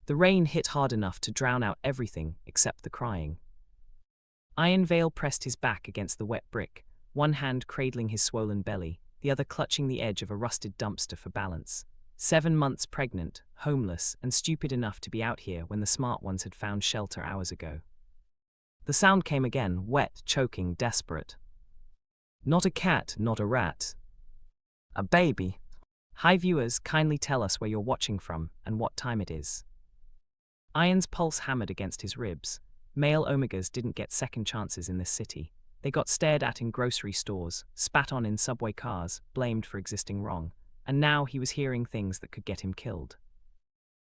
The rain hit hard enough to drown out everything except the crying. Iron Veil pressed his back against the wet brick, one hand cradling his swollen belly, the other clutching the edge of a rusted dumpster for balance. 7 months pregnant, homeless, and stupid enough to be out here when the smart ones had found shelter hours ago. The sound came again, wet, choking, desperate. Not a cat, not a rat. A baby. Hi viewers, kindly tell us where you're watching from and what time it is. Iron's pulse hammered against his ribs. Male Omegas didn't get second chances in this city. They got stared at in grocery stores, spat on in subway cars, blamed for existing wrong. And now he was hearing things that could get him killed.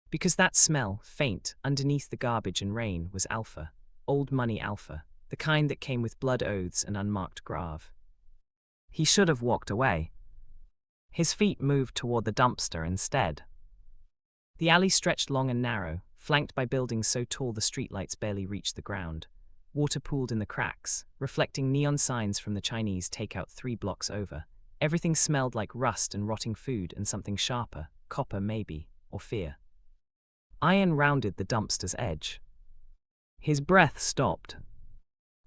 Because that smell, faint, underneath the garbage and rain, was alpha. Old money alpha. The kind that came with blood oaths and unmarked grave. He should have walked away. His feet moved toward the dumpster instead. The alley stretched long and narrow, flanked by buildings so tall the streetlights barely reached the ground. Water pooled in the cracks, reflecting neon signs from the Chinese takeout 3 blocks over. Everything smelled like rust and rotting food and something sharper, copper maybe, or fear. Iron rounded the dumpster's edge. His breath stopped.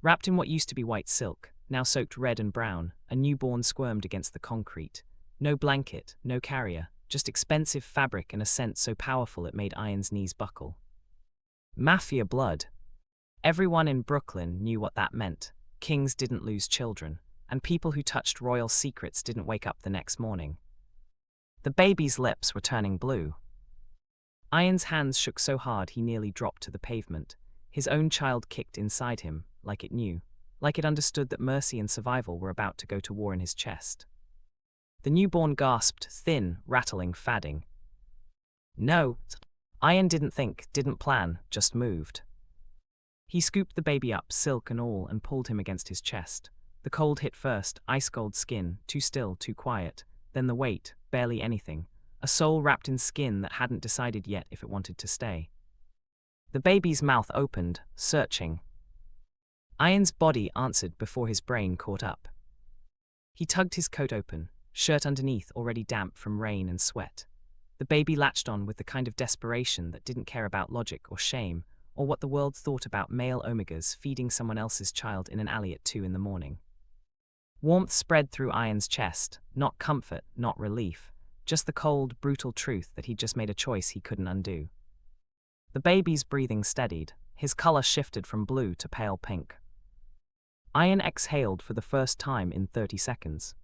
Wrapped in what used to be white silk, now soaked red and brown, a newborn squirmed against the concrete. No blanket, no carrier, just expensive fabric and a scent so powerful it made Iron's knees buckle. Mafia blood. Everyone in Brooklyn knew what that meant. Kings didn't lose children, and people who touched royal secrets didn't wake up the next morning. The baby's lips were turning blue. Iron's hands shook so hard he nearly dropped to the pavement. His own child kicked inside him, like it knew, like it understood that mercy and survival were about to go to war in his chest. The newborn gasped, thin, rattling, fadding. No. Iron didn't think, didn't plan, just moved. He scooped the baby up, silk and all, and pulled him against his chest. The cold hit first, ice-cold skin, too still, too quiet. Then the weight, barely anything. A soul wrapped in skin that hadn't decided yet if it wanted to stay. The baby's mouth opened, searching. Iron's body answered before his brain caught up. He tugged his coat open, shirt underneath already damp from rain and sweat. The baby latched on with the kind of desperation that didn't care about logic or shame, or what the world thought about male Omegas feeding someone else's child in an alley at 2 in the morning. Warmth spread through Iron's chest, not comfort, not relief, just the cold, brutal truth that he'd just made a choice he couldn't undo. The baby's breathing steadied, his color shifted from blue to pale pink. Iron exhaled for the first time in 30 seconds.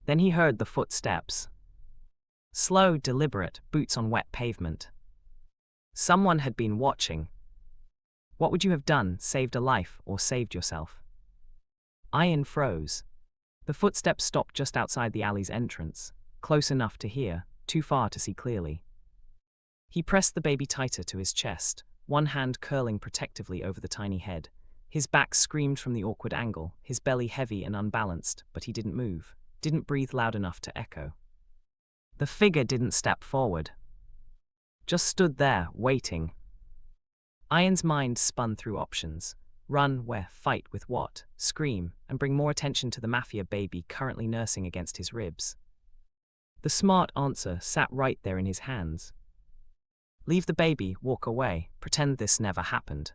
Then he heard the footsteps. Slow, deliberate, boots on wet pavement. Someone had been watching. What would you have done, saved a life or saved yourself? Iron froze. The footsteps stopped just outside the alley's entrance, close enough to hear, too far to see clearly. He pressed the baby tighter to his chest, one hand curling protectively over the tiny head. His back screamed from the awkward angle, his belly heavy and unbalanced, but he didn't move, didn't breathe loud enough to echo. The figure didn't step forward. Just stood there, waiting. Iron's mind spun through options. Run where, fight with what, scream, and bring more attention to the Mafia baby currently nursing against his ribs. The smart answer sat right there in his hands. Leave the baby, walk away, pretend this never happened.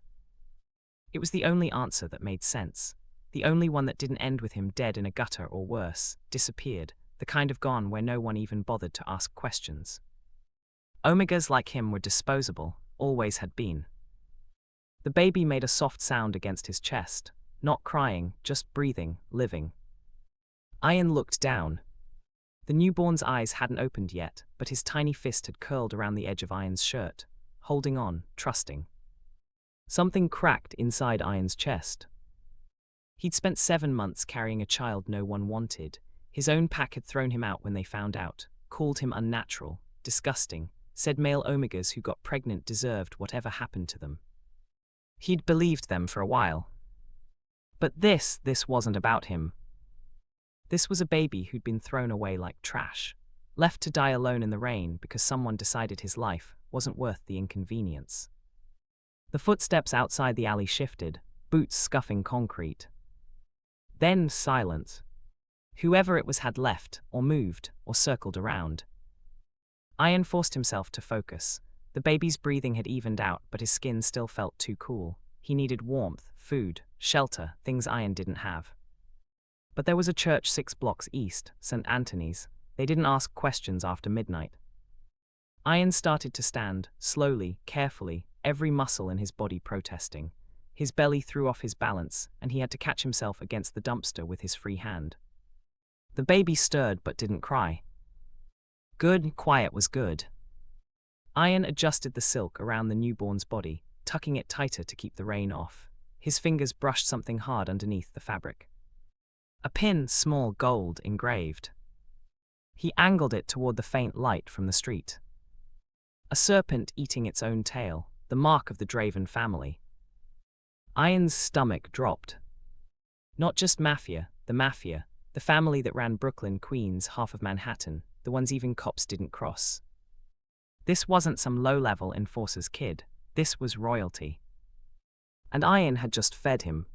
It was the only answer that made sense. The only one that didn't end with him dead in a gutter or worse, disappeared, the kind of gone where no one even bothered to ask questions. Omegas like him were disposable, always had been. The baby made a soft sound against his chest, not crying, just breathing, living. Iron looked down. The newborn's eyes hadn't opened yet, but his tiny fist had curled around the edge of Iron's shirt, holding on, trusting. Something cracked inside Iron's chest. He'd spent 7 months carrying a child no one wanted. His own pack had thrown him out when they found out, called him unnatural, disgusting, said male Omegas who got pregnant deserved whatever happened to them. He'd believed them for a while. But this wasn't about him. This was a baby who'd been thrown away like trash, left to die alone in the rain because someone decided his life wasn't worth the inconvenience. The footsteps outside the alley shifted, boots scuffing concrete. Then silence. Whoever it was had left, or moved, or circled around. Iron forced himself to focus. The baby's breathing had evened out, but his skin still felt too cool. He needed warmth, food, shelter, things Iren didn't have. But there was a church 6 blocks east, St. Anthony's. They didn't ask questions after midnight. Iren started to stand, slowly, carefully, every muscle in his body protesting. His belly threw off his balance, and he had to catch himself against the dumpster with his free hand. The baby stirred but didn't cry. Good, quiet was good. Iren adjusted the silk around the newborn's body, tucking it tighter to keep the rain off. His fingers brushed something hard underneath the fabric. A pin, small, gold, engraved. He angled it toward the faint light from the street. A serpent eating its own tail, the mark of the Draven family. Iren's stomach dropped. Not just Mafia, the family that ran Brooklyn, Queens, half of Manhattan, the ones even cops didn't cross. This wasn't some low-level enforcer's kid. This was royalty. And Iren had just fed him.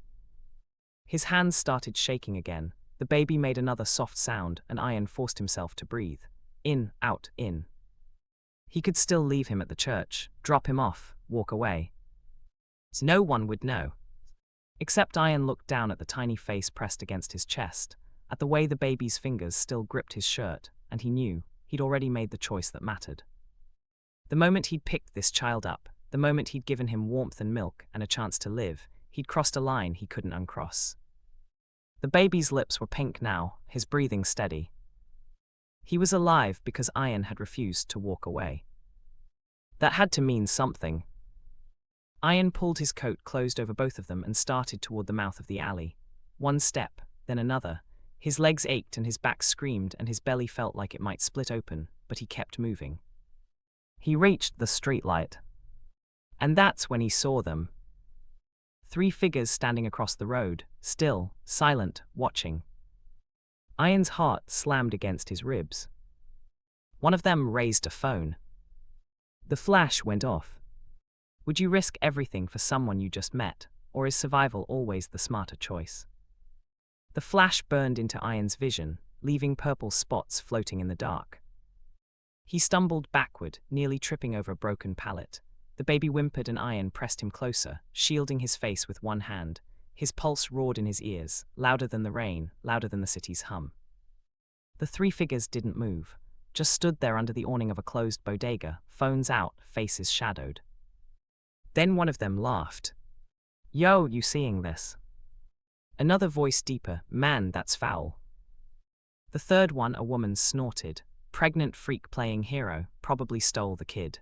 His hands started shaking again. The baby made another soft sound, and Iren forced himself to breathe. In, out, in. He could still leave him at the church, drop him off, walk away. No one would know. Except Iren looked down at the tiny face pressed against his chest, at the way the baby's fingers still gripped his shirt, and he knew he'd already made the choice that mattered. The moment he'd picked this child up, the moment he'd given him warmth and milk and a chance to live, he'd crossed a line he couldn't uncross. The baby's lips were pink now, his breathing steady. He was alive because Iren had refused to walk away. That had to mean something. Iren pulled his coat closed over both of them and started toward the mouth of the alley. One step, then another. His legs ached and his back screamed and his belly felt like it might split open, but he kept moving. He reached the streetlight. And that's when he saw them. 3 figures standing across the road, still, silent, watching. Iren's heart slammed against his ribs. One of them raised a phone. The flash went off. Would you risk everything for someone you just met, or is survival always the smarter choice? The flash burned into Iren's vision, leaving purple spots floating in the dark. He stumbled backward, nearly tripping over a broken pallet. The baby whimpered and Iren pressed him closer, shielding his face with one hand. His pulse roared in his ears, louder than the rain, louder than the city's hum. The 3 figures didn't move, just stood there under the awning of a closed bodega, phones out, faces shadowed. Then one of them laughed. Yo, you seeing this? Another voice deeper, man, that's foul. The third one, a woman, snorted. Pregnant freak playing hero, probably stole the kid.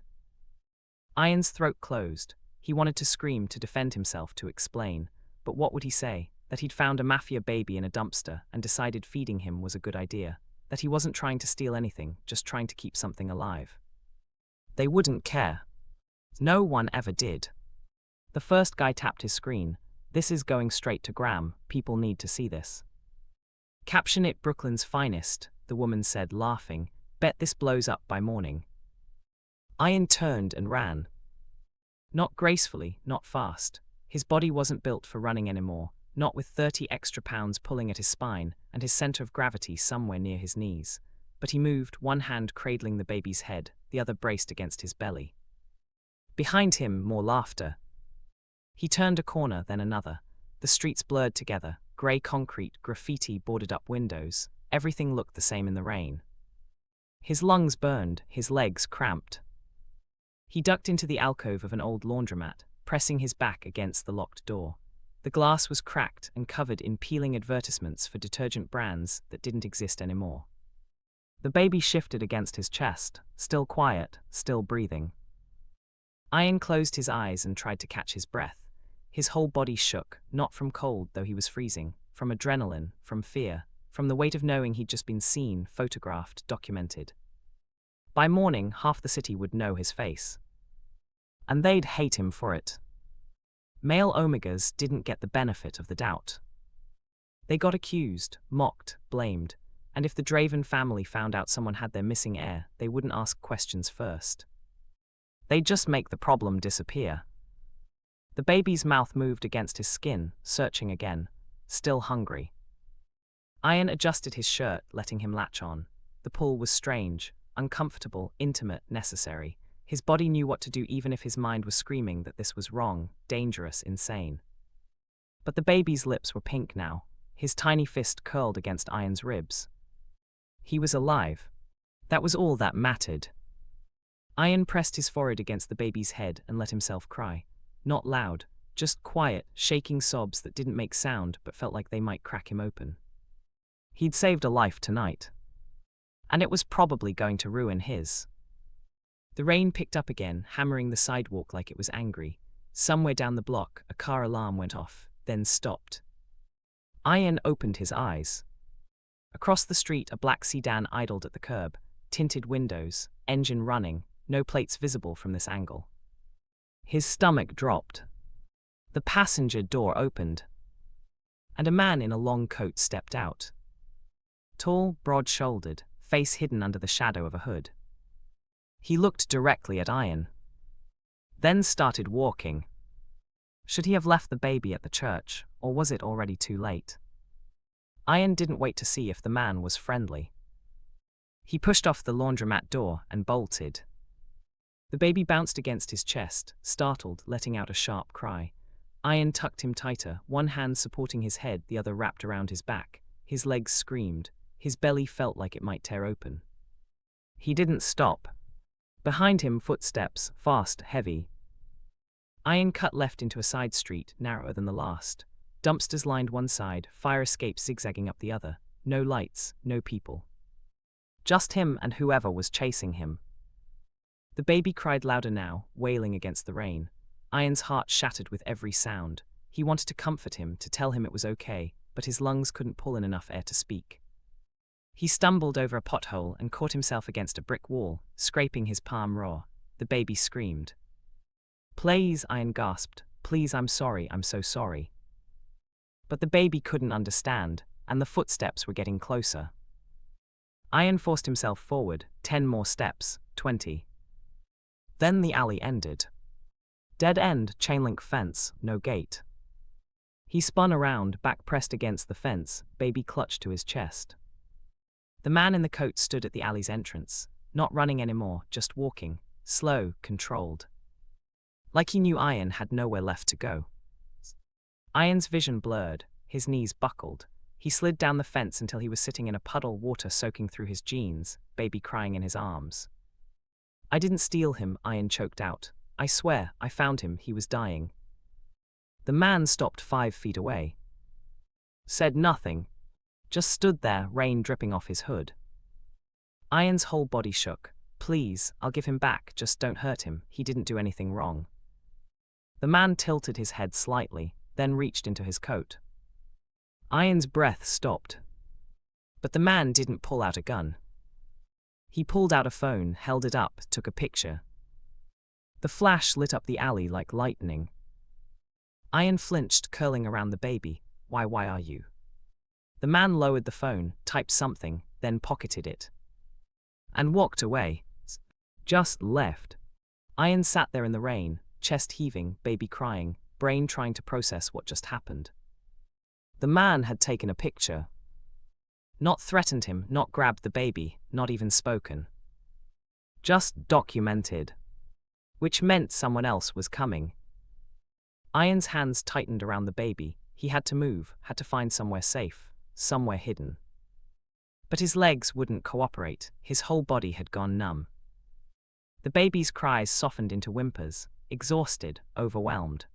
Iren's throat closed. He wanted to scream, to defend himself, to explain. But what would he say? That he'd found a Mafia baby in a dumpster and decided feeding him was a good idea. That he wasn't trying to steal anything, just trying to keep something alive. They wouldn't care. No one ever did. The first guy tapped his screen. This is going straight to Gram. People need to see this. Caption it Brooklyn's finest, the woman said, laughing. Bet this blows up by morning. Iren turned and ran. Not gracefully, not fast. His body wasn't built for running anymore, not with 30 extra pounds pulling at his spine and his center of gravity somewhere near his knees. But he moved, one hand cradling the baby's head, the other braced against his belly. Behind him, more laughter. He turned a corner, then another. The streets blurred together, grey concrete, graffiti, boarded-up windows. Everything looked the same in the rain. His lungs burned, his legs cramped. He ducked into the alcove of an old laundromat, pressing his back against the locked door. The glass was cracked and covered in peeling advertisements for detergent brands that didn't exist anymore. The baby shifted against his chest, still quiet, still breathing. Iren closed his eyes and tried to catch his breath. His whole body shook, not from cold, though he was freezing, from adrenaline, from fear, from the weight of knowing he'd just been seen, photographed, documented. By morning, half the city would know his face. And they'd hate him for it. Male Omegas didn't get the benefit of the doubt. They got accused, mocked, blamed, and if the Draven family found out someone had their missing heir, they wouldn't ask questions first. They'd just make the problem disappear. The baby's mouth moved against his skin, searching again, still hungry. Iren adjusted his shirt, letting him latch on. The pull was strange, uncomfortable, intimate, necessary. His body knew what to do even if his mind was screaming that this was wrong, dangerous, insane. But the baby's lips were pink now, his tiny fist curled against Iren's ribs. He was alive. That was all that mattered. Iren pressed his forehead against the baby's head and let himself cry. Not loud, just quiet, shaking sobs that didn't make sound but felt like they might crack him open. He'd saved a life tonight. And it was probably going to ruin his. The rain picked up again, hammering the sidewalk like it was angry. Somewhere down the block, a car alarm went off, then stopped. Iren opened his eyes. Across the street, a black sedan idled at the curb, tinted windows, engine running, no plates visible from this angle. His stomach dropped. The passenger door opened, and a man in a long coat stepped out. Tall, broad-shouldered, face hidden under the shadow of a hood. He looked directly at Iren, then started walking. Should he have left the baby at the church, or was it already too late? Iren didn't wait to see if the man was friendly. He pushed off the laundromat door and bolted. The baby bounced against his chest, startled, letting out a sharp cry. Iren tucked him tighter, one hand supporting his head, the other wrapped around his back. His legs screamed. His belly felt like it might tear open. He didn't stop. Behind him, footsteps, fast, heavy. Iren cut left into a side street, narrower than the last. Dumpsters lined one side, fire escapes zigzagging up the other. No lights, no people. Just him and whoever was chasing him. The baby cried louder now, wailing against the rain. Iren's heart shattered with every sound. He wanted to comfort him, to tell him it was okay, but his lungs couldn't pull in enough air to speak. He stumbled over a pothole and caught himself against a brick wall, scraping his palm raw. The baby screamed. "Please," Iren gasped. "Please, I'm sorry, I'm so sorry." But the baby couldn't understand, and the footsteps were getting closer. Iren forced himself forward, 10 more steps, 20. Then the alley ended. Dead end, chain-link fence, no gate. He spun around, back pressed against the fence, baby clutched to his chest. The man in the coat stood at the alley's entrance, not running anymore, just walking, slow, controlled. Like he knew Iren had nowhere left to go. Iren's vision blurred, his knees buckled. He slid down the fence until he was sitting in a puddle, water soaking through his jeans, baby crying in his arms. "I didn't steal him," Iren choked out. "I swear, I found him, he was dying." The man stopped 5 feet away. Said nothing. Just stood there, rain dripping off his hood. Iren's whole body shook. "Please, I'll give him back, just don't hurt him, he didn't do anything wrong." The man tilted his head slightly, then reached into his coat. Iren's breath stopped. But the man didn't pull out a gun. He pulled out a phone, held it up, took a picture. The flash lit up the alley like lightning. Iren flinched, curling around the baby. Why are you?" The man lowered the phone, typed something, then pocketed it. And walked away. Just left. Iren sat there in the rain, chest heaving, baby crying, brain trying to process what just happened. The man had taken a picture. Not threatened him, not grabbed the baby, not even spoken. Just documented. Which meant someone else was coming. Iren's hands tightened around the baby. He had to move, had to find somewhere safe, somewhere hidden. But his legs wouldn't cooperate, his whole body had gone numb. The baby's cries softened into whimpers, exhausted, overwhelmed.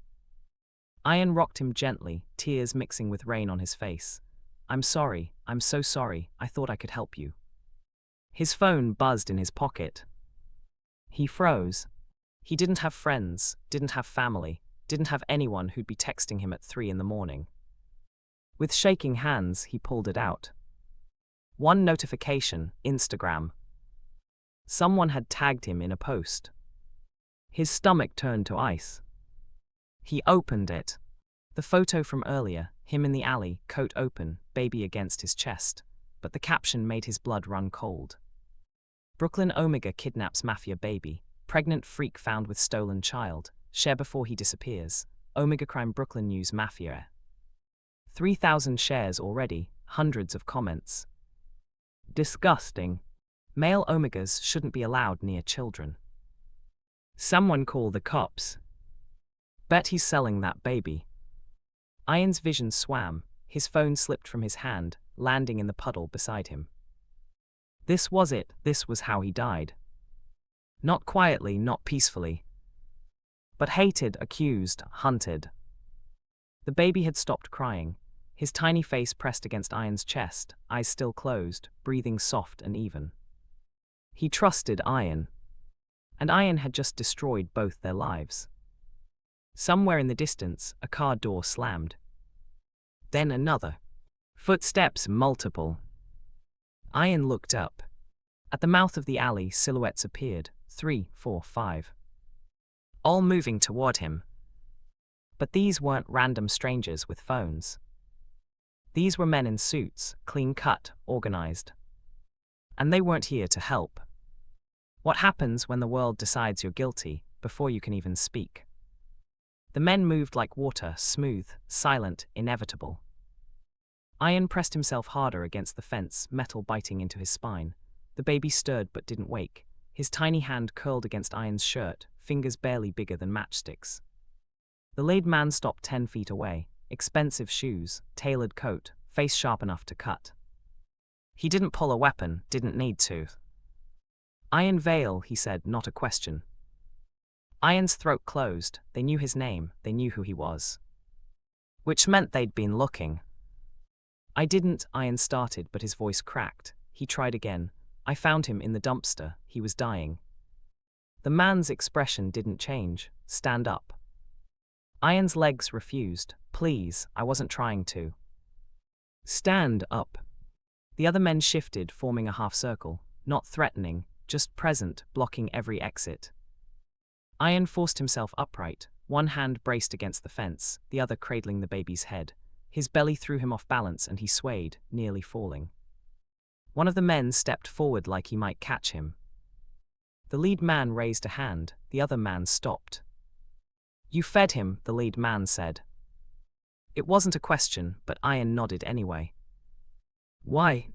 Iren rocked him gently, tears mixing with rain on his face. "I'm sorry, I'm so sorry, I thought I could help you." His phone buzzed in his pocket. He froze. He didn't have friends, didn't have family, didn't have anyone who'd be texting him at 3 in the morning. With shaking hands, he pulled it out. One notification, Instagram. Someone had tagged him in a post. His stomach turned to ice. He opened it. The photo from earlier, him in the alley, coat open, baby against his chest. But the caption made his blood run cold. Brooklyn Omega kidnaps Mafia baby. Pregnant freak found with stolen child. Share before he disappears. Omega Crime Brooklyn News Mafia. 3,000 shares already, hundreds of comments. Disgusting. Male Omegas shouldn't be allowed near children. Someone call the cops. Bet he's selling that baby. Iron's vision swam, his phone slipped from his hand, landing in the puddle beside him. This was it, this was how he died. Not quietly, not peacefully. But hated, accused, hunted. The baby had stopped crying, his tiny face pressed against Iron's chest, eyes still closed, breathing soft and even. He trusted Iron. And Iron had just destroyed both their lives. Somewhere in the distance, a car door slammed. Then another. Footsteps, multiple. Iron looked up. At the mouth of the alley, silhouettes appeared, 3, 4, 5. All moving toward him. But these weren't random strangers with phones. These were men in suits, clean-cut, organized. And they weren't here to help. What happens when the world decides you're guilty, before you can even speak? The men moved like water, smooth, silent, inevitable. Iron pressed himself harder against the fence, metal biting into his spine. The baby stirred but didn't wake. His tiny hand curled against Iron's shirt, fingers barely bigger than matchsticks. The lead man stopped 10 feet away. Expensive shoes, tailored coat, face sharp enough to cut. He didn't pull a weapon, didn't need to. Iron Vale, he said, not a question. Iron's throat closed, they knew his name, they knew who he was. Which meant they'd been looking. I didn't, Iron started, but his voice cracked. He tried again. I found him in the dumpster, he was dying. The man's expression didn't change. Stand up. Iron's legs refused. Please, I wasn't trying to. Stand up. The other men shifted, forming a half circle, not threatening, just present, blocking every exit. Iron forced himself upright, one hand braced against the fence, the other cradling the baby's head. His belly threw him off balance and he swayed, nearly falling. One of the men stepped forward like he might catch him. The lead man raised a hand, the other man stopped. You fed him, the lead man said. It wasn't a question, but Iron nodded anyway. Why?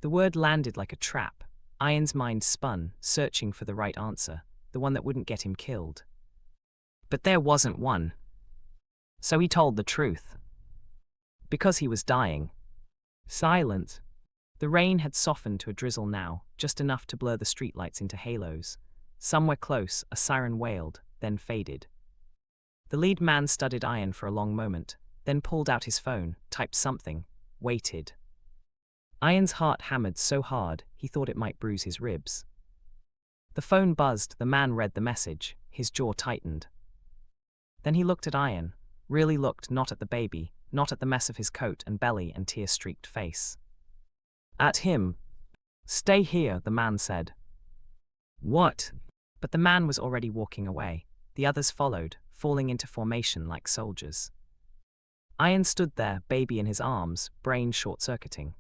The word landed like a trap. Iron's mind spun, searching for the right answer, the one that wouldn't get him killed. But there wasn't one. So he told the truth. Because he was dying. Silent. The rain had softened to a drizzle now, just enough to blur the streetlights into halos. Somewhere close, a siren wailed, then faded. The lead man studied Iron for a long moment, then pulled out his phone, typed something, waited. Iron's heart hammered so hard, he thought it might bruise his ribs. The phone buzzed, the man read the message, his jaw tightened. Then he looked at Iron, really looked not at the baby, not at the mess of his coat and belly and tear-streaked face. At him. Stay here, the man said. What? But the man was already walking away. The others followed, falling into formation like soldiers. Iron stood there, baby in his arms, brain short-circuiting.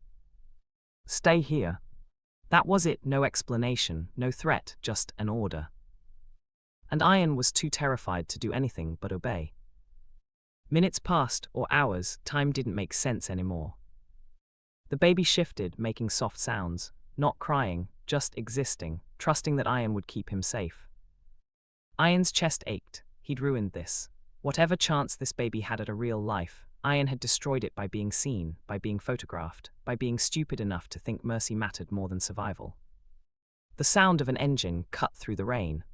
Stay here. That was it, no explanation, no threat, just an order. And Iron was too terrified to do anything but obey. Minutes passed, or hours, time didn't make sense anymore. The baby shifted, making soft sounds, not crying, just existing, trusting that Iron would keep him safe. Iron's chest ached. He'd ruined this. Whatever chance this baby had at a real life, Iron had destroyed it by being seen, by being photographed, by being stupid enough to think mercy mattered more than survival. The sound of an engine cut through the rain.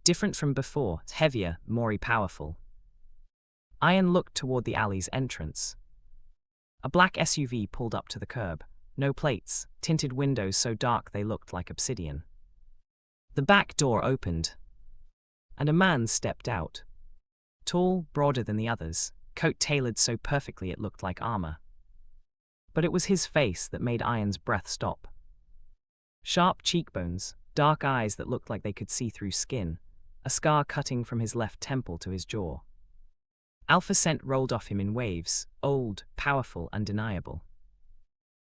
Different from before, heavier, more powerful. Iron looked toward the alley's entrance. A black SUV pulled up to the curb. No plates, tinted windows so dark they looked like obsidian. The back door opened. And a man stepped out. Tall, broader than the others, coat tailored so perfectly it looked like armor. But it was his face that made Iron's breath stop. Sharp cheekbones, dark eyes that looked like they could see through skin, a scar cutting from his left temple to his jaw. Alpha scent rolled off him in waves, old, powerful, undeniable.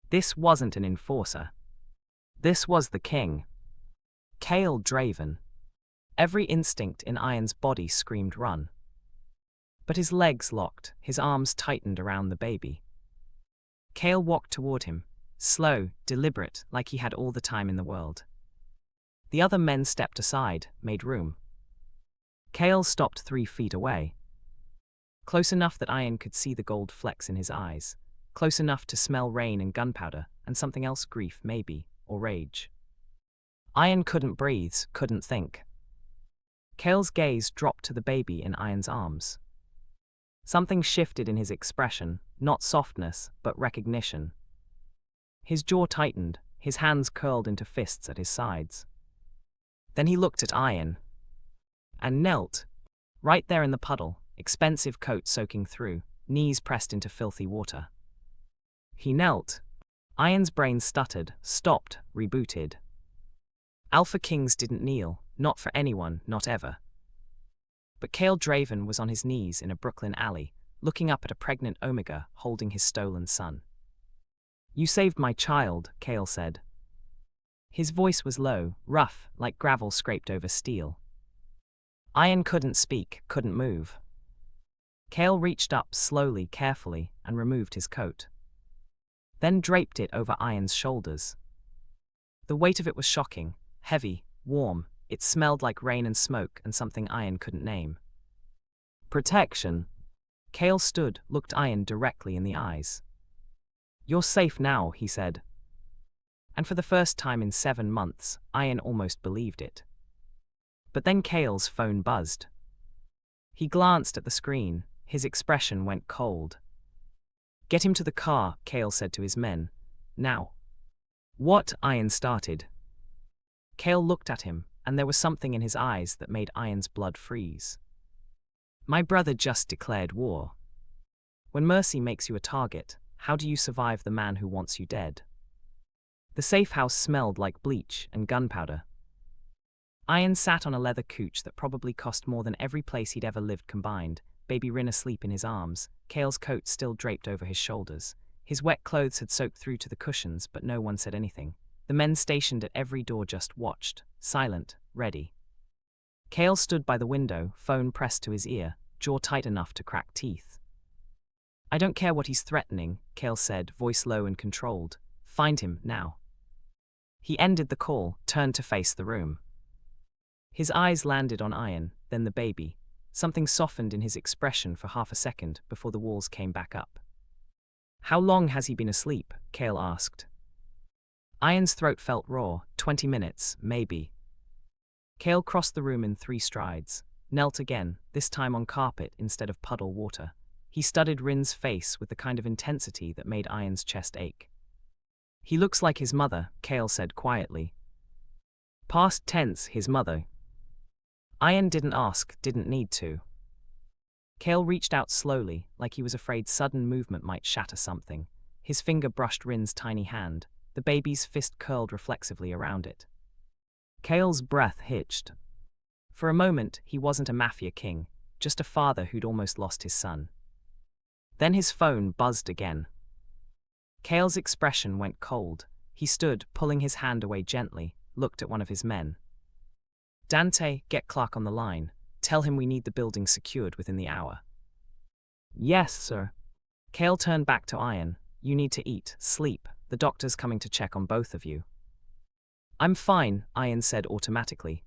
This wasn't an enforcer. This was the king. Kale Draven. Every instinct in Iron's body screamed run. But his legs locked, his arms tightened around the baby. Kale walked toward him, slow, deliberate, like he had all the time in the world. The other men stepped aside, made room. Kale stopped 3 feet away. Close enough that Iron could see the gold flecks in his eyes. Close enough to smell rain and gunpowder, and something else, grief maybe, or rage. Iron couldn't breathe, couldn't think. Kale's gaze dropped to the baby in Iron's arms. Something shifted in his expression, not softness, but recognition. His jaw tightened, his hands curled into fists at his sides. Then he looked at Iron. And knelt. Right there in the puddle, expensive coat soaking through, knees pressed into filthy water. He knelt. Iron's brain stuttered, stopped, rebooted. Alpha Kings didn't kneel, not for anyone, not ever. But Kale Draven was on his knees in a Brooklyn alley, looking up at a pregnant Omega holding his stolen son. "You saved my child," Kale said. His voice was low, rough, like gravel scraped over steel. Iron couldn't speak, couldn't move. Kale reached up slowly, carefully, and removed his coat. Then draped it over Iron's shoulders. The weight of it was shocking, heavy, warm. It smelled like rain and smoke and something Iron couldn't name. Protection. Kale stood, looked Iron directly in the eyes. "You're safe now," he said. And for the first time in 7 months, Iron almost believed it. But then Kale's phone buzzed. He glanced at the screen, his expression went cold. "Get him to the car," Kale said to his men. "Now." "What?" Iron started. Kale looked at him, and there was something in his eyes that made Iron's blood freeze. "My brother just declared war. When mercy makes you a target, how do you survive the man who wants you dead?" The safe house smelled like bleach and gunpowder. Iron sat on a leather couch that probably cost more than every place he'd ever lived combined, baby Rin asleep in his arms, Kale's coat still draped over his shoulders. His wet clothes had soaked through to the cushions, but no one said anything. The men stationed at every door just watched, silent, ready. Kale stood by the window, phone pressed to his ear, jaw tight enough to crack teeth. "I don't care what he's threatening," Kale said, voice low and controlled. "Find him, now." He ended the call, turned to face the room. His eyes landed on Iron, then the baby. Something softened in his expression for half a second before the walls came back up. "How long has he been asleep?" Kale asked. Iron's throat felt raw. 20 minutes, maybe. Kale crossed the room in 3 strides, knelt again, this time on carpet instead of puddle water. He studied Rin's face with the kind of intensity that made Iron's chest ache. "He looks like his mother," Kale said quietly. Past tense, his mother. Iron didn't ask, didn't need to. Kale reached out slowly, like he was afraid sudden movement might shatter something. His finger brushed Rin's tiny hand. The baby's fist curled reflexively around it. Kale's breath hitched. For a moment, he wasn't a Mafia king, just a father who'd almost lost his son. Then his phone buzzed again. Kale's expression went cold. He stood, pulling his hand away gently, looked at one of his men. "Dante, get Clark on the line. Tell him we need the building secured within the hour." "Yes, sir." Kale turned back to Iron. "You need to eat, sleep. The doctor's coming to check on both of you." "I'm fine," Iron said automatically.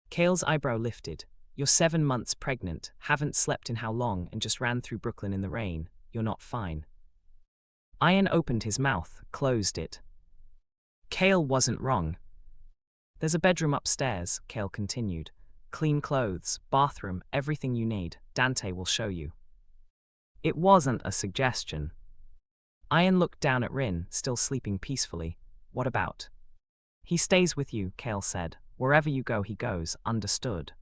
Kale's eyebrow lifted. "You're 7 months pregnant, haven't slept in how long, and just ran through Brooklyn in the rain. You're not fine." Iron opened his mouth, closed it. Kale wasn't wrong. "There's a bedroom upstairs," Kale continued. "Clean clothes, bathroom, everything you need. Dante will show you." It wasn't a suggestion. Iron looked down at Rin, still sleeping peacefully. "What about?" "He stays with you," Kale said. "Wherever you go, he goes, understood."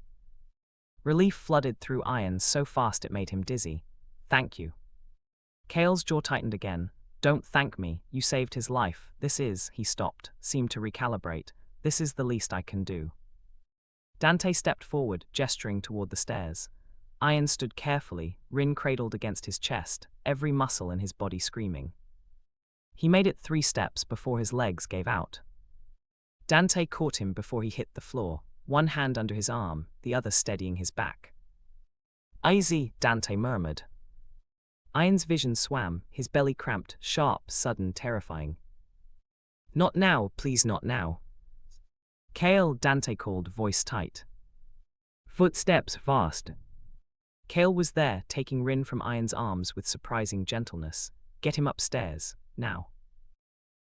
Relief flooded through Iron so fast it made him dizzy. "Thank you." Kale's jaw tightened again. "Don't thank me, you saved his life. This is," he stopped, seemed to recalibrate. "This is the least I can do." Dante stepped forward, gesturing toward the stairs. Iron stood carefully, Rin cradled against his chest, every muscle in his body screaming. He made it 3 steps before his legs gave out. Dante caught him before he hit the floor, one hand under his arm, the other steadying his back. "Easy," Dante murmured. Iron's vision swam, his belly cramped, sharp, sudden, terrifying. "Not now, please, not now." "Kale," Dante called, voice tight. Footsteps fast. Kale was there, taking Rin from Iron's arms with surprising gentleness. Get him upstairs, now.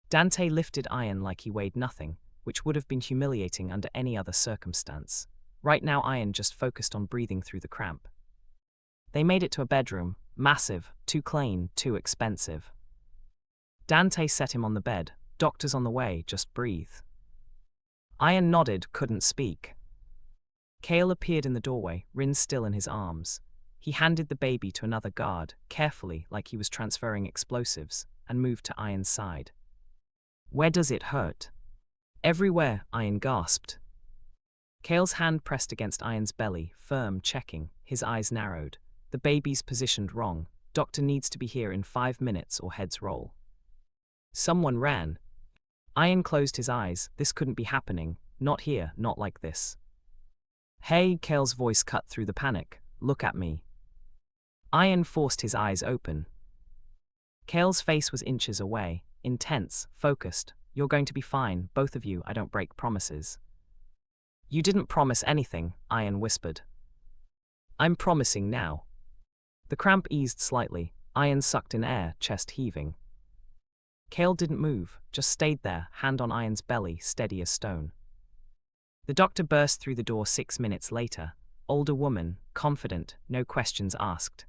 Dante lifted Iron like he weighed nothing, which would have been humiliating under any other circumstance. Right now Iron just focused on breathing through the cramp. They made it to a bedroom, massive, too clean, too expensive. Dante set him on the bed. Doctor's on the way, just breathe. Iron nodded, couldn't speak. Kale appeared in the doorway, Rin still in his arms. He handed the baby to another guard, carefully, like he was transferring explosives, and moved to Iron's side. Where does it hurt? Everywhere, Iron gasped. Kale's hand pressed against Iron's belly, firm, checking. His eyes narrowed. The baby's positioned wrong. Doctor needs to be here in 5 minutes or heads roll. Someone ran. Iron closed his eyes. This couldn't be happening. Not here, not like this. Hey, Kale's voice cut through the panic. Look at me. Iron forced his eyes open. Kale's face was inches away, intense, focused. You're going to be fine, both of you, I don't break promises. You didn't promise anything, Iron whispered. I'm promising now. The cramp eased slightly. Iron sucked in air, chest heaving. Kale didn't move, just stayed there, hand on Iron's belly, steady as stone. The doctor burst through the door 6 minutes later. Older woman, confident, no questions asked.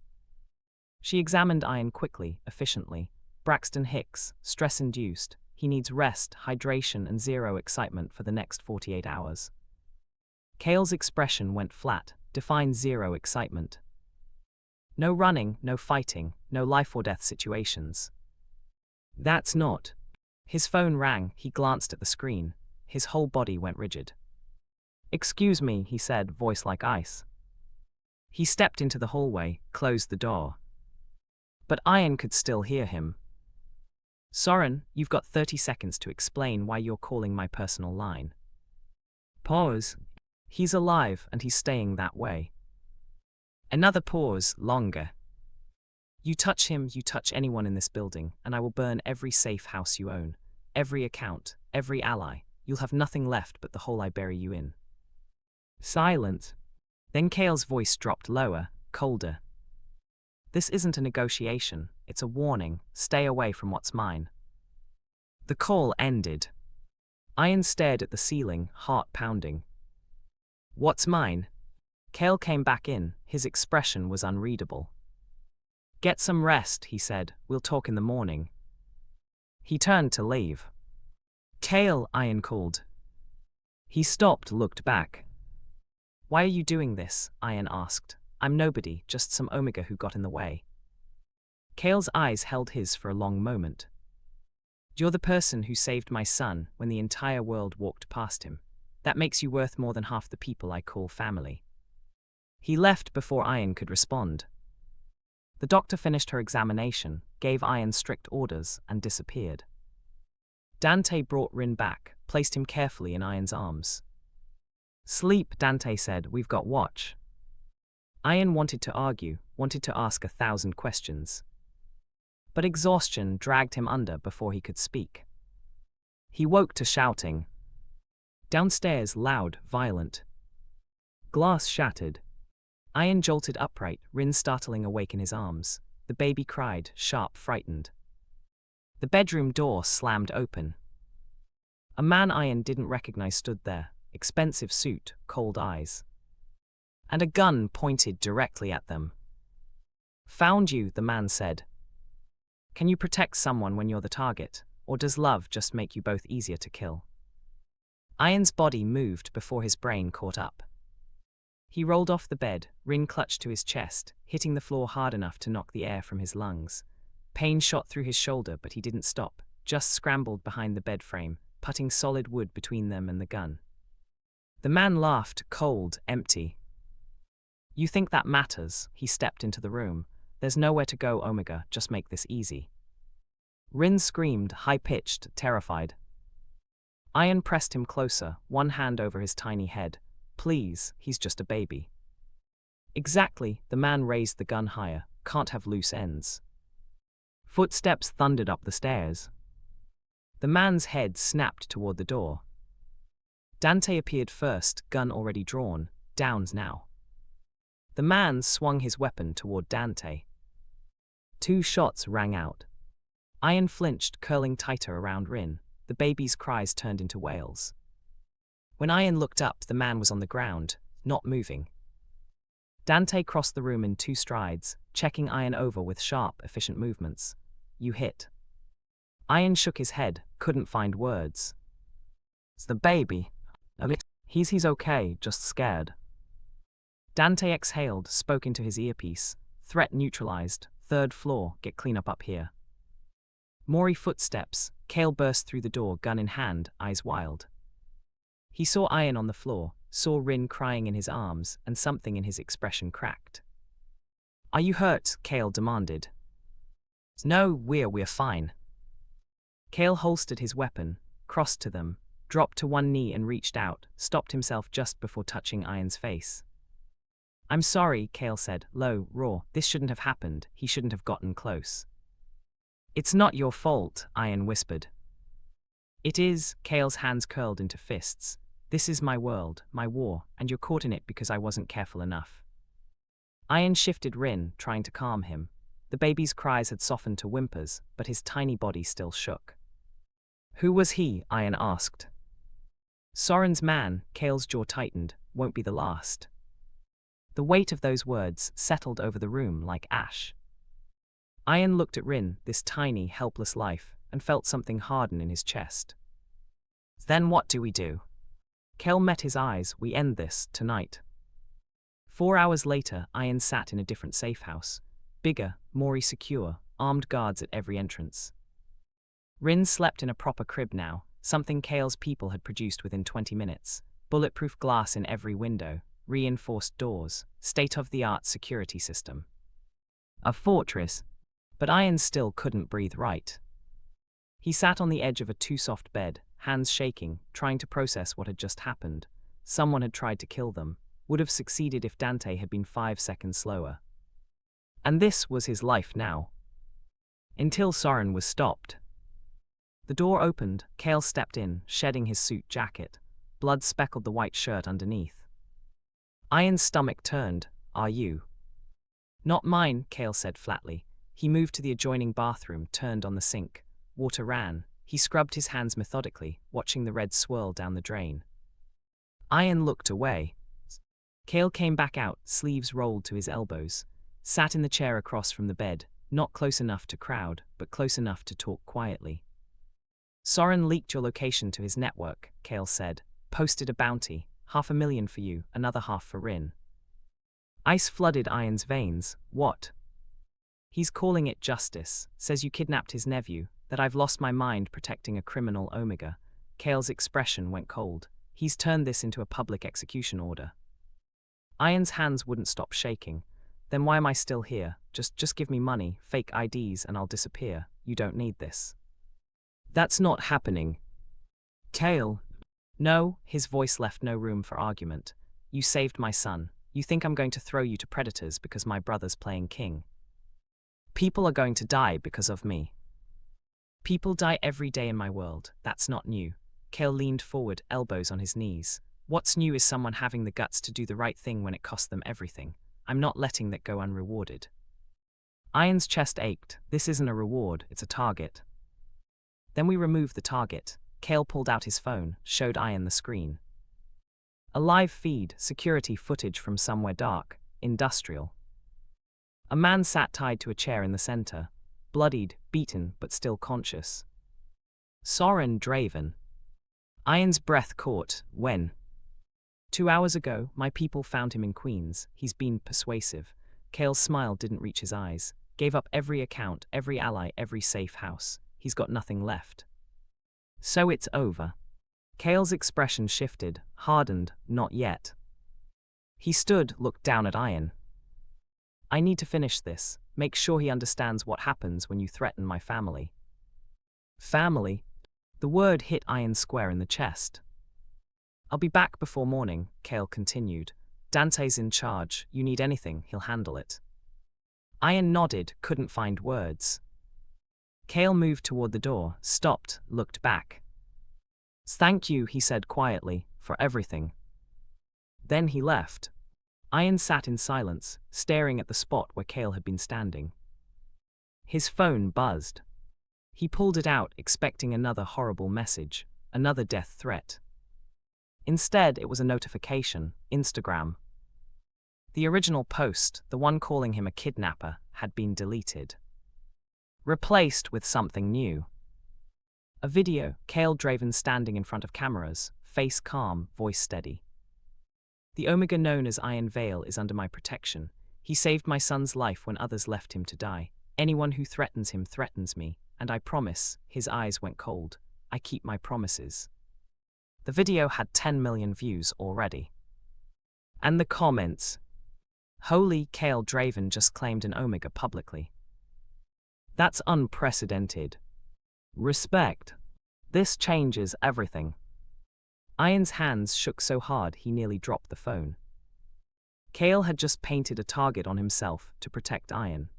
She examined Iron quickly, efficiently. Braxton Hicks, stress-induced. He needs rest, hydration, and zero excitement for the next 48 hours. Kale's expression went flat, defined zero excitement. No running, no fighting, no life-or-death situations. That's not. His phone rang, he glanced at the screen. His whole body went rigid. Excuse me, he said, voice like ice. He stepped into the hallway, closed the door. But Iron could still hear him. Soren, you've got 30 seconds to explain why you're calling my personal line. Pause. He's alive, and he's staying that way. Another pause, longer. You touch him, you touch anyone in this building, and I will burn every safe house you own, every account, every ally. You'll have nothing left but the hole I bury you in. Silence. Then Kale's voice dropped lower, colder. This isn't a negotiation, it's a warning. Stay away from what's mine. The call ended. Iron stared at the ceiling, heart pounding. What's mine? Kale came back in, his expression was unreadable. Get some rest, he said, we'll talk in the morning. He turned to leave. Kale, Iron called. He stopped, looked back. Why are you doing this? Iron asked. I'm nobody, just some Omega who got in the way. Kale's eyes held his for a long moment. You're the person who saved my son when the entire world walked past him. That makes you worth more than half the people I call family. He left before Iron could respond. The doctor finished her examination, gave Iron strict orders, and disappeared. Dante brought Rin back, placed him carefully in Iron's arms. Sleep, Dante said, we've got watch. Iron wanted to argue, wanted to ask 1,000 questions. But exhaustion dragged him under before he could speak. He woke to shouting. Downstairs, loud, violent. Glass shattered. Iron jolted upright, Rin startling awake in his arms. The baby cried, sharp, frightened. The bedroom door slammed open. A man Iron didn't recognize stood there, expensive suit, cold eyes. And a gun pointed directly at them. Found you, the man said. Can you protect someone when you're the target, or does love just make you both easier to kill? Iron's body moved before his brain caught up. He rolled off the bed, Rin clutched to his chest, hitting the floor hard enough to knock the air from his lungs. Pain shot through his shoulder, but he didn't stop, just scrambled behind the bed frame, putting solid wood between them and the gun. The man laughed, cold, empty. You think that matters? He stepped into the room. There's nowhere to go, Omega, just make this easy. Rin screamed, high-pitched, terrified. Iron pressed him closer, one hand over his tiny head. Please, he's just a baby. Exactly, the man raised the gun higher. Can't have loose ends. Footsteps thundered up the stairs. The man's head snapped toward the door. Dante appeared first, gun already drawn. Downs now. The man swung his weapon toward Dante. 2 shots rang out. Iren flinched, curling tighter around Rin. The baby's cries turned into wails. When Iren looked up, the man was on the ground, not moving. Dante crossed the room in 2 strides, checking Iren over with sharp, efficient movements. "You hit." Iren shook his head, couldn't find words. "It's the baby. He's okay, just scared." Dante exhaled, spoke into his earpiece. "Threat neutralized. 3rd floor, get cleanup up here." Maury footsteps. Kale burst through the door, gun in hand, eyes wild. He saw Iren on the floor, saw Rin crying in his arms, and something in his expression cracked. "Are you hurt?" Kale demanded. "No, we're fine." Kale holstered his weapon, crossed to them, dropped to one knee and reached out, stopped himself just before touching Iren's face. "I'm sorry," Kale said, low, raw. "This shouldn't have happened. He shouldn't have gotten close." "It's not your fault," Iren whispered. "It is." Kale's hands curled into fists. "This is my world, my war, and you're caught in it because I wasn't careful enough." Iren shifted Rin, trying to calm him. The baby's cries had softened to whimpers, but his tiny body still shook. "Who was he?" Iren asked. "Soren's man." Kale's jaw tightened. "Won't be the last." The weight of those words settled over the room like ash. Iren looked at Rin, this tiny, helpless life, and felt something harden in his chest. "Then what do we do?" Kale met his eyes. "We end this, tonight." 4 hours later, Iren sat in a different safe house. Bigger, more secure, armed guards at every entrance. Rin slept in a proper crib now, something Kale's people had produced within 20 minutes. Bulletproof glass in every window, reinforced doors, state-of-the-art security system. A fortress, but Iren still couldn't breathe right. He sat on the edge of a too-soft bed, hands shaking, trying to process what had just happened. Someone had tried to kill them, would have succeeded if Dante had been 5 seconds slower. And this was his life now. Until Soren was stopped. The door opened, Kale stepped in, shedding his suit jacket. Blood speckled the white shirt underneath. Iren's stomach turned. "Are you?" "Not mine," Kale said flatly. He moved to the adjoining bathroom, turned on the sink. Water ran. He scrubbed his hands methodically, watching the red swirl down the drain. Iren looked away. Kale came back out, sleeves rolled to his elbows. Sat in the chair across from the bed, not close enough to crowd, but close enough to talk quietly. "Soren leaked your location to his network," Kale said. "Posted a bounty, $500,000 for you, another half for Rin." Ice flooded Iren's veins. "What?" "He's calling it justice, says you kidnapped his nephew, that I've lost my mind protecting a criminal Omega." Kale's expression went cold. "He's turned this into a public execution order." Iren's hands wouldn't stop shaking. "Then why am I still here? Just give me money, fake IDs, and I'll disappear. You don't need this." "That's not happening." "Kale." "No," his voice left no room for argument. "You saved my son. You think I'm going to throw you to predators because my brother's playing king? People are going to die because of me." "People die every day in my world. That's not new." Kale leaned forward, elbows on his knees. "What's new is someone having the guts to do the right thing when it costs them everything. I'm not letting that go unrewarded." Iren's chest ached. "This isn't a reward, it's a target." "Then we remove the target." Kale pulled out his phone, showed Iren the screen. A live feed, security footage from somewhere dark, industrial. A man sat tied to a chair in the center, bloodied, beaten, but still conscious. Soren Draven. Iren's breath caught. "When?" 2 hours ago, my people found him in Queens. He's been persuasive." Kale's smile didn't reach his eyes. "Gave up every account, every ally, every safe house. He's got nothing left." "So it's over." Kale's expression shifted, hardened. "Not yet." He stood, looked down at Iren. "I need to finish this. Make sure he understands what happens when you threaten my family." "Family?" The word hit Iren square in the chest. "I'll be back before morning," Kale continued. "Dante's in charge. You need anything, he'll handle it." Iren nodded, couldn't find words. Kale moved toward the door, stopped, looked back. "Thank you," he said quietly, "for everything." Then he left. Iren sat in silence, staring at the spot where Kale had been standing. His phone buzzed. He pulled it out, expecting another horrible message, another death threat. Instead, it was a notification, Instagram. The original post, the one calling him a kidnapper, had been deleted. Replaced with something new. A video, Kale Draven standing in front of cameras, face calm, voice steady. The Omega known as Iron Veil is under my protection. He saved my son's life when others left him to die. Anyone who threatens him threatens me, and I promise, his eyes went cold, I keep my promises. The video had 10 million views already. And the comments. Holy, Kale Draven just claimed an Omega publicly. That's unprecedented. Respect. This changes everything. Iron's hands shook so hard he nearly dropped the phone. Kale had just painted a target on himself to protect Iron.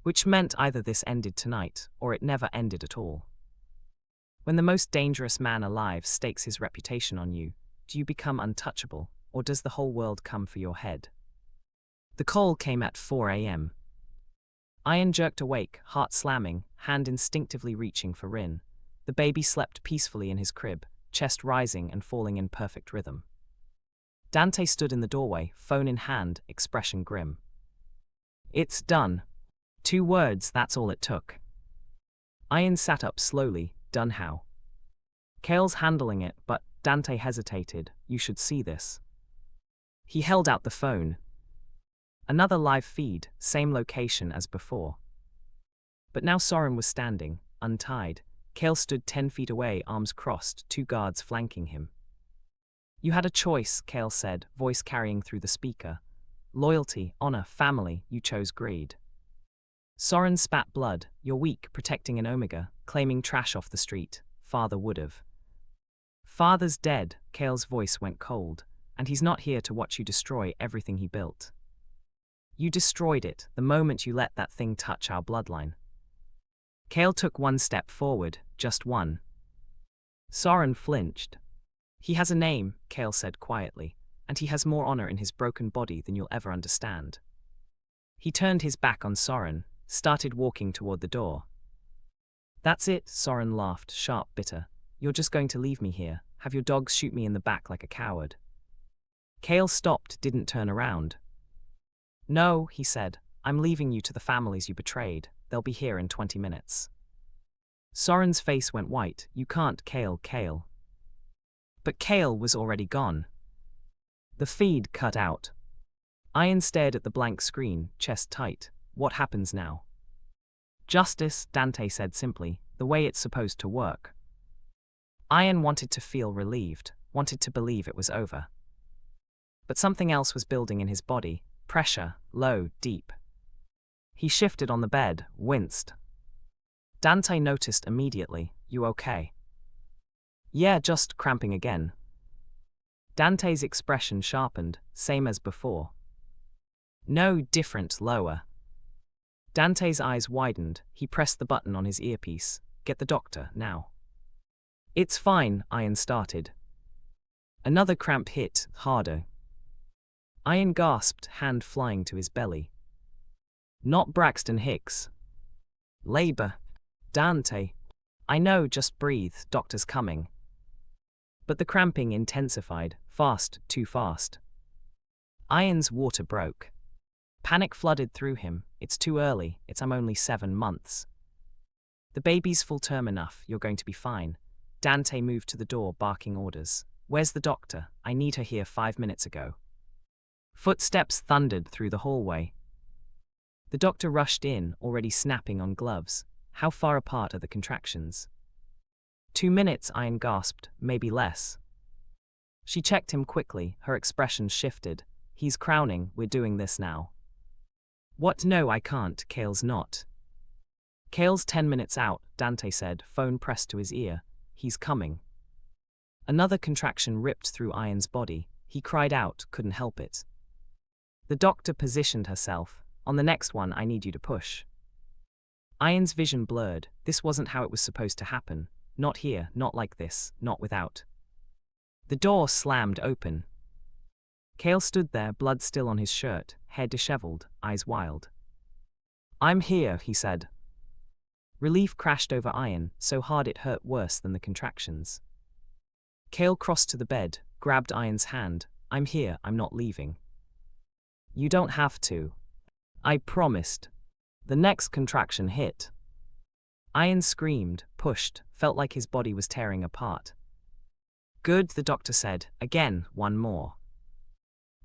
Which meant either this ended tonight, or it never ended at all. When the most dangerous man alive stakes his reputation on you, do you become untouchable, or does the whole world come for your head? The call came at 4 a.m. Iron jerked awake, heart slamming, hand instinctively reaching for Rin. The baby slept peacefully in his crib, chest rising and falling in perfect rhythm. Dante stood in the doorway, phone in hand, expression grim. It's done. 2 words, that's all it took. Iron sat up slowly, done how? Kale's handling it, but Dante hesitated. You should see this. He held out the phone. Another live feed, same location as before. But now Soren was standing, untied. Kale stood 10 feet away, arms crossed, 2 guards flanking him. You had a choice, Kale said, voice carrying through the speaker. Loyalty, honor, family, you chose greed. Soren spat blood. You're weak, protecting an Omega, claiming trash off the street. Father would've. Father's dead, Kale's voice went cold, and he's not here to watch you destroy everything he built. You destroyed it the moment you let that thing touch our bloodline. Kale took 1 step forward, just one. Soren flinched. He has a name, Kale said quietly, and he has more honor in his broken body than you'll ever understand. He turned his back on Soren, started walking toward the door. That's it, Soren laughed, sharp, bitter. You're just going to leave me here, have your dogs shoot me in the back like a coward. Kale stopped, didn't turn around. No, he said, I'm leaving you to the families you betrayed. They'll be here in 20 minutes. Soren's face went white. You can't, Kale. But Kale was already gone. The feed cut out. Iron stared at the blank screen, chest tight. What happens now? Justice, Dante said simply, the way it's supposed to work. Iron wanted to feel relieved, wanted to believe it was over. But something else was building in his body, pressure, low, deep. He shifted on the bed, winced. Dante noticed immediately. You okay? Yeah, just cramping again. Dante's expression sharpened, same as before. No, different, lower. Dante's eyes widened. He pressed the button on his earpiece. Get the doctor, now. It's fine, Iron started. Another cramp hit, harder. Iron gasped, hand flying to his belly. Not Braxton Hicks. Labor. Dante. I know, just breathe, doctor's coming. But the cramping intensified, fast, too fast. Iron's water broke. Panic flooded through him. It's too early, I'm only 7 months. The baby's full term enough, you're going to be fine. Dante moved to the door, barking orders. Where's the doctor? I need her here 5 minutes ago. Footsteps thundered through the hallway. The doctor rushed in, already snapping on gloves. How far apart are the contractions? 2 minutes, Iron gasped, maybe less. She checked him quickly, her expression shifted. He's crowning, we're doing this now. What? No, I can't, Kale's not. Kale's 10 minutes out, Dante said, phone pressed to his ear. He's coming. Another contraction ripped through Iron's body. He cried out, couldn't help it. The doctor positioned herself. On the next one, I need you to push. Iron's vision blurred. This wasn't how it was supposed to happen. Not here, not like this, not without. The door slammed open. Kale stood there, blood still on his shirt, hair disheveled, eyes wild. "I'm here," he said. Relief crashed over Iren, so hard it hurt worse than the contractions. Kale crossed to the bed, grabbed Iren's hand. "I'm here, I'm not leaving." "You don't have to. I promised." The next contraction hit. Iren screamed, pushed, felt like his body was tearing apart. "Good," the doctor said. "Again, one more."